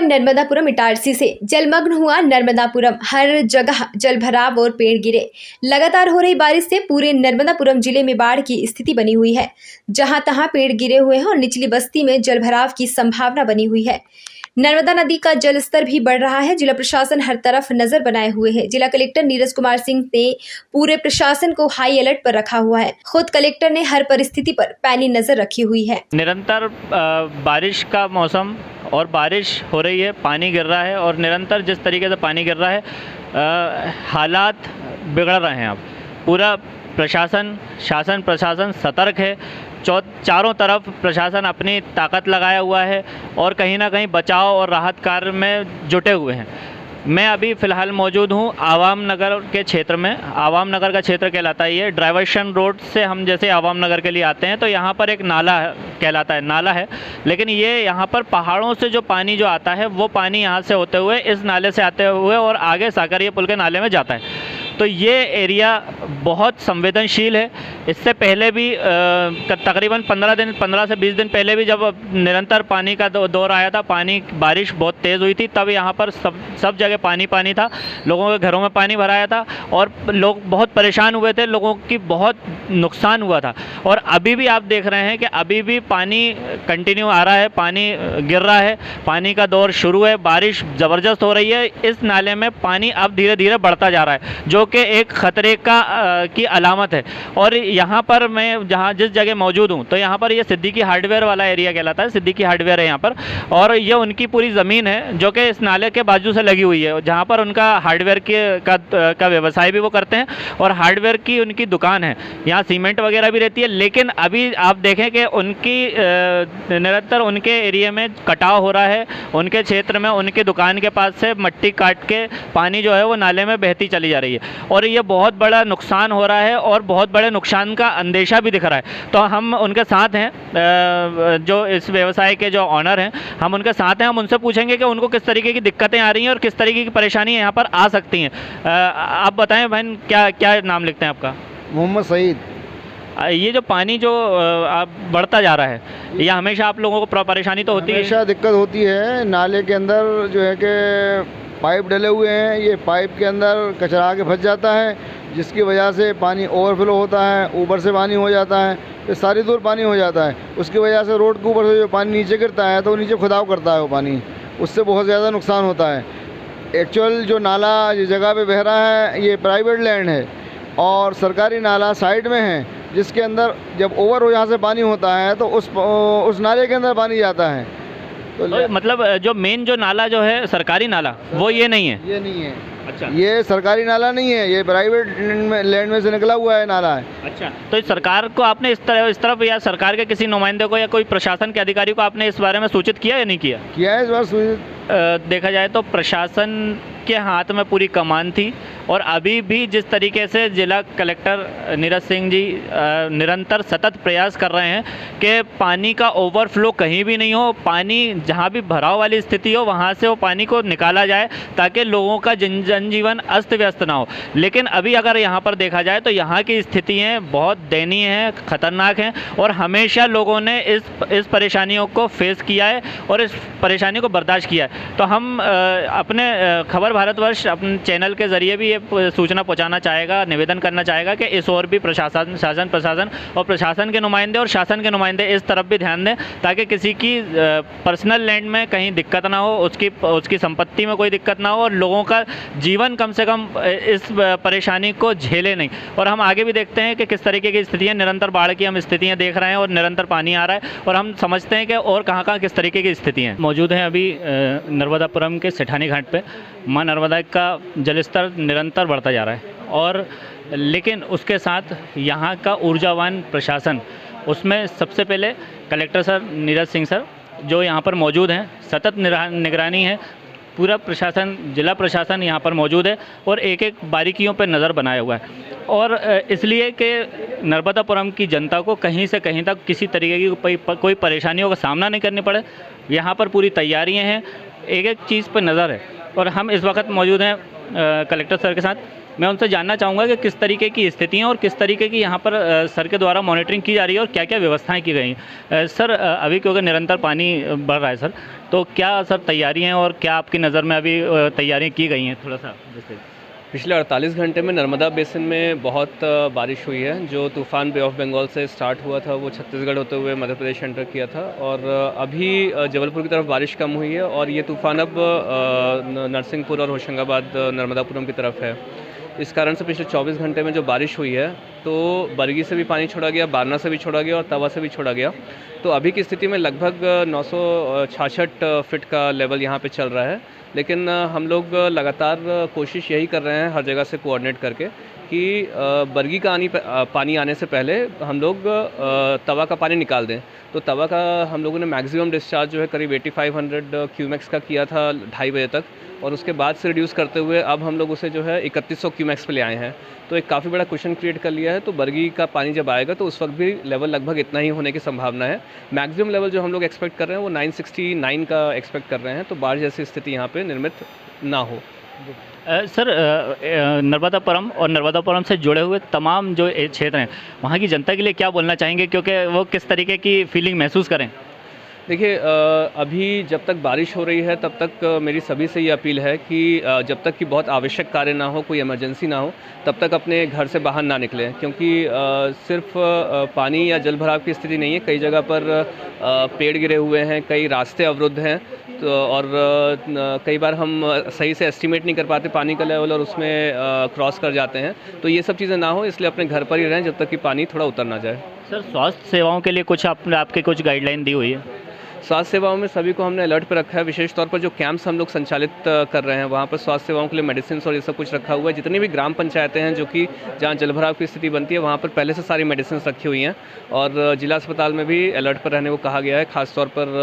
नर्मदापुरम इटारसी से जलमग्न हुआ नर्मदापुरम, हर जगह जलभराव और पेड़ गिरे। लगातार हो रही बारिश से पूरे नर्मदापुरम जिले में बाढ़ की स्थिति बनी हुई है। जहां तहां पेड़ गिरे हुए हैं और निचली बस्ती में जलभराव की संभावना बनी हुई है। नर्मदा नदी का जल स्तर भी बढ़ रहा है। जिला प्रशासन हर तरफ नजर बनाए हुए है। जिला कलेक्टर नीरज कुमार सिंह ने पूरे प्रशासन को हाई अलर्ट पर रखा हुआ है। खुद कलेक्टर ने हर परिस्थिति पर पैनी नजर रखी हुई है। निरंतर बारिश का मौसम और बारिश हो रही है, पानी गिर रहा है और निरंतर जिस तरीके से पानी गिर रहा है हालात बिगड़ रहे हैं। अब पूरा शासन प्रशासन सतर्क है। चारों तरफ प्रशासन अपनी ताकत लगाया हुआ है और कहीं ना कहीं बचाव और राहत कार्य में जुटे हुए हैं। मैं अभी फ़िलहाल मौजूद हूँ आवाम नगर के क्षेत्र में। आवाम नगर का क्षेत्र कहलाता है ये। डाइवर्शन रोड से हम जैसे आवाम नगर के लिए आते हैं तो यहाँ पर एक नाला कहलाता है, नाला है, लेकिन ये यहाँ पर पहाड़ों से जो पानी जो आता है वो पानी यहाँ से होते हुए इस नाले से आते हुए और आगे साकरिया पुल के नाले में जाता है। तो ये एरिया बहुत संवेदनशील है। इससे पहले भी तकरीबन 15 से 20 दिन पहले भी जब निरंतर पानी का दौर आया था, बारिश बहुत तेज़ हुई थी, तब यहाँ पर सब जगह पानी था। लोगों के घरों में पानी भराया था और लोग बहुत परेशान हुए थे। लोगों की बहुत नुकसान हुआ था। और अभी भी आप देख रहे हैं कि अभी भी पानी कंटिन्यू आ रहा है, पानी गिर रहा है, पानी का दौर शुरू है, बारिश ज़बरदस्त हो रही है। इस नाले में पानी अब धीरे धीरे बढ़ता जा रहा है, जो कि एक ख़तरे की अलामत है। और यहाँ पर मैं जिस जगह मौजूद हूँ तो यहाँ पर ये सिद्दीकी हार्डवेयर वाला एरिया कहलाता है। सिद्दीकी हार्डवेयर है यहाँ पर और ये उनकी पूरी ज़मीन है जो कि इस नाले के बाजू से लगी हुई है, जहाँ पर उनका हार्डवेयर का व्यवसाय भी वो करते हैं और हार्डवेयर की उनकी दुकान है। यहाँ सीमेंट वगैरह भी रहती है, लेकिन अभी आप देखें कि उनकी निरंतर उनके एरिया में कटाव हो रहा है। उनके क्षेत्र में उनकी दुकान के पास से मिट्टी काट के पानी जो है वो नाले में बहती चली जा रही है और ये बहुत बड़ा नुकसान हो रहा है और बहुत बड़े नुकसान का अंदेशा भी दिख रहा है। तो हम उनके साथ हैं, जो इस व्यवसाय के जो ऑनर हैं, हम उनके साथ हैं। हम उनसे पूछेंगे कि उनको किस तरीके की दिक्कतें आ रही हैं और किस तरीके की परेशानियां यहाँ पर आ सकती हैं। आप बताएं बहन, क्या नाम लिखते हैं आपका? मोहम्मद सईद। ये जो पानी जो आप बढ़ता जा रहा है, ये हमेशा आप लोगों को परेशानी तो होती है? हमेशा दिक्कत होती है। नाले के अंदर जो है कि पाइप डले हुए हैं, ये पाइप के अंदर कचरा आके फंस जाता है, जिसकी वजह से पानी ओवरफ्लो होता है, ऊपर से पानी हो जाता है, तो सारी दूर पानी हो जाता है। उसकी वजह से रोड के ऊपर से जो पानी नीचे गिरता है तो नीचे खुदाव करता है वो पानी, उससे बहुत ज़्यादा नुकसान होता है। एक्चुअल जो नाला जिस जगह पे बह रहा है ये प्राइवेट लैंड है और सरकारी नाला साइड में है, जिसके अंदर जब ओवर हो यहाँ से पानी होता है तो उस नाले के अंदर पानी जाता है। तो मतलब जो मेन जो नाला जो है सरकारी नाला वो ये नहीं है? ये नहीं है। अच्छा, ये सरकारी नाला नहीं है, ये प्राइवेट लैंड में से निकला हुआ है नाला है। अच्छा, तो सरकार को आपने इस तरफ या सरकार के किसी नुमाइंदे को या कोई प्रशासन के अधिकारी को आपने इस बारे में सूचित किया या नहीं किया? किया है इस बार सूचित। देखा जाए तो प्रशासन के हाथ में पूरी कमान थी और अभी भी जिस तरीके से जिला कलेक्टर नीरज सिंह जी निरंतर सतत प्रयास कर रहे हैं कि पानी का ओवरफ्लो कहीं भी नहीं हो, पानी जहां भी भराव वाली स्थिति हो वहां से वो पानी को निकाला जाए ताकि लोगों का जनजीवन अस्त व्यस्त ना हो। लेकिन अभी अगर यहाँ पर देखा जाए तो यहाँ की स्थितियाँ बहुत दयनीय हैं, ख़तरनाक हैं और हमेशा लोगों ने इस परेशानियों को फेस किया है और इस परेशानी को बर्दाश्त किया है। तो हम अपने खबर भारतवर्ष अपने चैनल के ज़रिए भी ये सूचना पहुंचाना चाहेगा, निवेदन करना चाहेगा कि इस और भी शासन और प्रशासन के नुमाइंदे और शासन के नुमाइंदे इस तरफ भी ध्यान दें ताकि किसी की पर्सनल लैंड में कहीं दिक्कत ना हो, उसकी संपत्ति में कोई दिक्कत ना हो और लोगों का जीवन कम से कम इस परेशानी को झेले नहीं। और हम आगे भी देखते हैं कि किस तरीके की स्थितियाँ, निरंतर बाढ़ की हम स्थितियाँ देख रहे हैं और निरंतर पानी आ रहा है और हम समझते हैं कि और कहाँ किस तरीके की स्थितियाँ मौजूद हैं। अभी नर्मदापुरम के सेठानी घाट पे माँ नर्मदा का जलस्तर निरंतर बढ़ता जा रहा है और लेकिन उसके साथ यहाँ का ऊर्जावान प्रशासन, उसमें सबसे पहले collector sir Neeraj Singh sir जो यहाँ पर मौजूद हैं, सतत निगरानी है। पूरा प्रशासन, जिला प्रशासन यहाँ पर मौजूद है और एक एक बारीकियों पर नज़र बनाया हुआ है और इसलिए कि नर्मदापुरम की जनता को कहीं से कहीं तक किसी तरीके की कोई परेशानियों का सामना नहीं करनी पड़े, यहाँ पर पूरी तैयारियाँ हैं, एक एक चीज़ पर नज़र है। और हम इस वक्त मौजूद हैं कलेक्टर सर के साथ। मैं उनसे जानना चाहूँगा कि किस तरीके की स्थितियाँ और किस तरीके की यहाँ पर सर के द्वारा मॉनिटरिंग की जा रही है और क्या क्या व्यवस्थाएँ की गई हैं। सर अभी क्योंकि निरंतर पानी बढ़ रहा है सर, तो क्या सर तैयारियाँ हैं और क्या आपकी नज़र में अभी तैयारियाँ की गई हैं, थोड़ा सा जैसे? पिछले 48 घंटे में नर्मदा बेसिन में बहुत बारिश हुई है। जो तूफ़ान बे ऑफ बंगाल से स्टार्ट हुआ था वो छत्तीसगढ़ होते हुए मध्य प्रदेश एंटर किया था और अभी जबलपुर की तरफ बारिश कम हुई है और ये तूफ़ान अब नरसिंहपुर और होशंगाबाद नर्मदापुरम की तरफ है। इस कारण से पिछले 24 घंटे में जो बारिश हुई है तो बरगी से भी पानी छोड़ा गया, बारना से भी छोड़ा गया और तवा से भी छोड़ा गया। तो अभी की स्थिति में लगभग 966 फिट का लेवल यहाँ पे चल रहा है, लेकिन हम लोग लगातार कोशिश यही कर रहे हैं हर जगह से कोऑर्डिनेट करके कि बरगी का पानी आने से पहले हम लोग तवा का पानी निकाल दें। तो तवा का हम लोगों ने मैक्सिमम डिस्चार्ज जो है करीब 8500 क्यूमेक्स का किया था 2:30 बजे तक और उसके बाद से रिड्यूस करते हुए अब हम लोग उसे जो है 3100 क्यूमेक्स पे ले आए हैं। तो एक काफ़ी बड़ा क्वेश्चन क्रिएट कर लिया है। तो बरगी का पानी जब आएगा तो उस वक्त भी लेवल लगभग इतना ही होने की संभावना है। मैक्सिमम लेवल जो हम लोग एक्सपेक्ट कर रहे हैं वो 969 का एक्सपेक्ट कर रहे हैं, तो बाढ़ जैसी स्थिति यहाँ पे निर्मित ना हो। सर नर्मदापुरम और नर्मदापुरम से जुड़े हुए तमाम जो क्षेत्र हैं वहाँ की जनता के लिए क्या बोलना चाहेंगे, क्योंकि वो किस तरीके की फीलिंग महसूस करें? देखिए अभी जब तक बारिश हो रही है तब तक मेरी सभी से ये अपील है कि जब तक कि बहुत आवश्यक कार्य ना हो, कोई इमरजेंसी ना हो, तब तक अपने घर से बाहर ना निकलें, क्योंकि सिर्फ पानी या जल भराव की स्थिति नहीं है। कई जगह पर पेड़ गिरे हुए हैं, कई रास्ते अवरुद्ध हैं, तो और कई बार हम सही से एस्टिमेट नहीं कर पाते पानी का लेवल और उसमें क्रॉस कर जाते हैं। तो ये सब चीज़ें ना हो, इसलिए अपने घर पर ही रहें जब तक कि पानी थोड़ा उतर ना जाए। सर स्वास्थ्य सेवाओं के लिए कुछ आपके कुछ गाइडलाइन दी हुई है? स्वास्थ्य सेवाओं में सभी को हमने अलर्ट पर रखा है। विशेष तौर पर जो कैंप्स हम लोग संचालित कर रहे हैं वहाँ पर स्वास्थ्य सेवाओं के लिए मेडिसिन और ये सब कुछ रखा हुआ है। जितनी भी ग्राम पंचायतें हैं जो कि जहाँ जलभराव की स्थिति बनती है वहाँ पर पहले से सारी मेडिसिन रखी हुई हैं और जिला अस्पताल में भी अलर्ट पर रहने को कहा गया है। खासतौर पर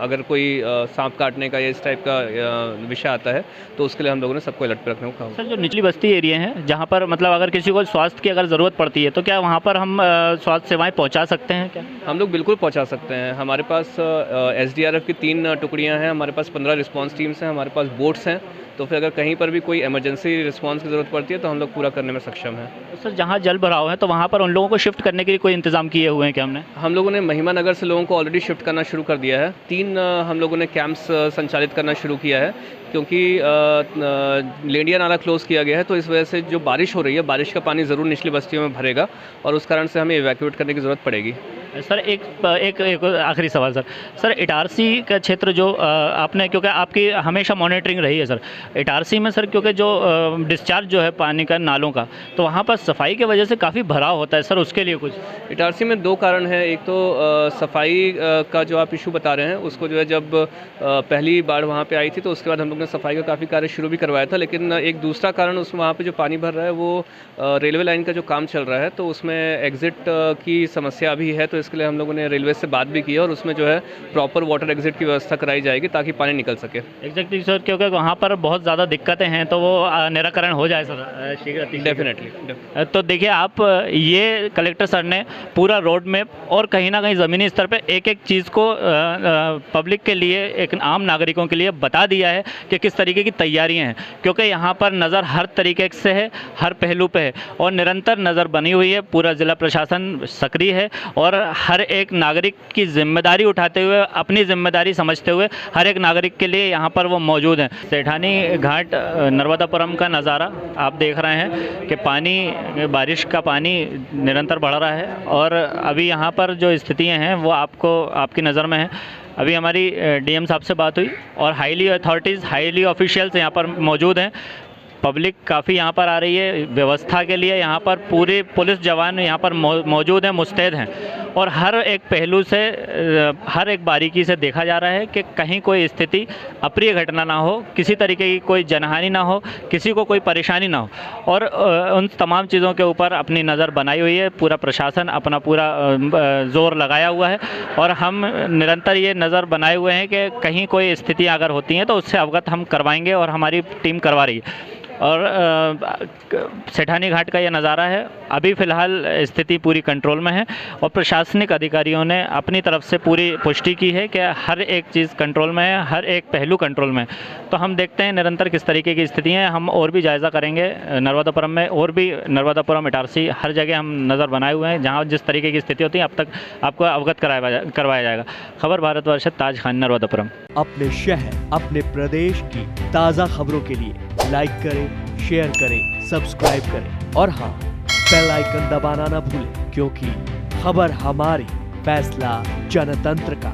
अगर कोई सांप काटने का या इस टाइप का विषय आता है तो उसके लिए हम लोगों ने सबको अलर्ट पर रखने को कहा। सर जो निचली बस्ती एरिया हैं जहाँ पर मतलब अगर किसी को स्वास्थ्य की अगर ज़रूरत पड़ती है तो क्या वहाँ पर हम स्वास्थ्य सेवाएँ पहुँचा सकते हैं क्या? हम लोग बिल्कुल पहुँचा सकते हैं। हमारे पास SDRF की 3 टुकड़ियां हैं, हमारे पास 15 रिस्पांस टीम्स हैं, हमारे पास बोट्स हैं। तो फिर अगर कहीं पर भी कोई इमरजेंसी रिस्पांस की ज़रूरत पड़ती है तो हम लोग पूरा करने में सक्षम हैं। सर जहाँ जल भराव है तो वहाँ पर उन लोगों को शिफ्ट करने के लिए कोई इंतजाम किए हुए हैं क्या हमने? हम लोगों ने महिमा नगर से लोगों को ऑलरेडी शिफ्ट करना शुरू कर दिया है। 3 हम लोगों ने कैंप्स संचालित करना शुरू किया है, क्योंकि लेंडिया नाला क्लोज़ किया गया है। तो इस वजह से जो बारिश हो रही है, बारिश का पानी ज़रूर निचली बस्तियों में भरेगा और उस कारण से हमें इवैक्यूएट करने की ज़रूरत पड़ेगी। सर एक आखिरी सवाल सर इटारसी का क्षेत्र जो आपने, क्योंकि आपकी हमेशा मॉनिटरिंग रही है सर इटारसी में सर, क्योंकि जो डिस्चार्ज जो है पानी का नालों का तो वहाँ पर सफाई की वजह से काफ़ी भराव होता है सर, उसके लिए कुछ? इटारसी में 2 कारण हैं। एक तो सफाई का जो आप इशू बता रहे हैं उसको जो है जब पहली बाढ़ वहाँ पे आई थी तो उसके बाद हम लोग ने सफाई का काफ़ी कार्य शुरू भी करवाया था। लेकिन एक दूसरा कारण उसमें वहाँ पे जो पानी भर रहा है वो रेलवे लाइन का जो काम चल रहा है तो उसमें एग्ज़िट की समस्या भी है। तो इसके लिए हम लोगों ने रेलवे से बात भी की है और उसमें जो है प्रॉपर वाटर एग्ज़िट की व्यवस्था कराई जाएगी ताकि पानी निकल सके। एग्जैक्टली सर, क्योंकि वहाँ पर बहुत ज़्यादा दिक्कतें हैं तो वो निराकरण हो जाए सर शीघ्र। डेफिनेटली। तो देखिए आप ये कलेक्टर सर ने पूरा रोड मैप और कहीं ना कहीं ज़मीनी स्तर पे एक एक चीज़ को पब्लिक के लिए, एक आम नागरिकों के लिए बता दिया है कि किस तरीके की तैयारियां हैं, क्योंकि यहाँ पर नज़र हर तरीके से है, हर पहलू पे है और निरंतर नज़र बनी हुई है। पूरा ज़िला प्रशासन सक्रिय है और हर एक नागरिक की जिम्मेदारी उठाते हुए, अपनी जिम्मेदारी समझते हुए हर एक नागरिक के लिए यहाँ पर वो मौजूद हैं। सेठानी घाट नर्मदापुरम का नज़ारा आप देख रहे हैं कि पानी, बारिश का पानी निरंतर बढ़ रहा है और अभी यहाँ पर जो स्थितियाँ हैं वो आपकी नज़र में है। अभी हमारी DM साहब से बात हुई और हाईली अथॉरिटीज़, हाईली ऑफिशियल्स यहाँ पर मौजूद हैं। पब्लिक काफ़ी यहाँ पर आ रही है व्यवस्था के लिए। यहाँ पर पूरे पुलिस जवान यहाँ पर मौजूद हैं, मुस्तैद हैं और हर एक पहलू से, हर एक बारीकी से देखा जा रहा है कि कहीं कोई स्थिति अप्रिय घटना ना हो, किसी तरीके की कोई जनहानि ना हो, किसी को कोई परेशानी ना हो और उन तमाम चीज़ों के ऊपर अपनी नज़र बनाई हुई है। पूरा प्रशासन अपना पूरा ज़ोर लगाया हुआ है और हम निरंतर ये नज़र बनाए हुए हैं कि कहीं कोई स्थिति अगर होती हैं तो उससे अवगत हम करवाएंगे और हमारी टीम करवा रही है। और सेठानी घाट का ये नज़ारा है। अभी फ़िलहाल स्थिति पूरी कंट्रोल में है और प्रशासनिक अधिकारियों ने अपनी तरफ से पूरी पुष्टि की है कि हर एक चीज़ कंट्रोल में है, हर एक पहलू कंट्रोल में है। तो हम देखते हैं निरंतर किस तरीके की स्थिति है। हम और भी जायज़ा करेंगे नर्मदापुरम में, और भी नर्मदापुरम, इटारसी, हर जगह हम नज़र बनाए हुए हैं जहाँ जिस तरीके की स्थिति होती है अब तक आपको अवगत करवाया जाएगा। खबर भारतवर्ष, ताज खान, नर्मदापुरम। अपने शहर, अपने प्रदेश की ताज़ा खबरों के लिए लाइक करें, शेयर करें, सब्सक्राइब करें और हाँ, बेल आइकन दबाना ना भूलें, क्योंकि खबर हमारी, फैसला जनतंत्र का।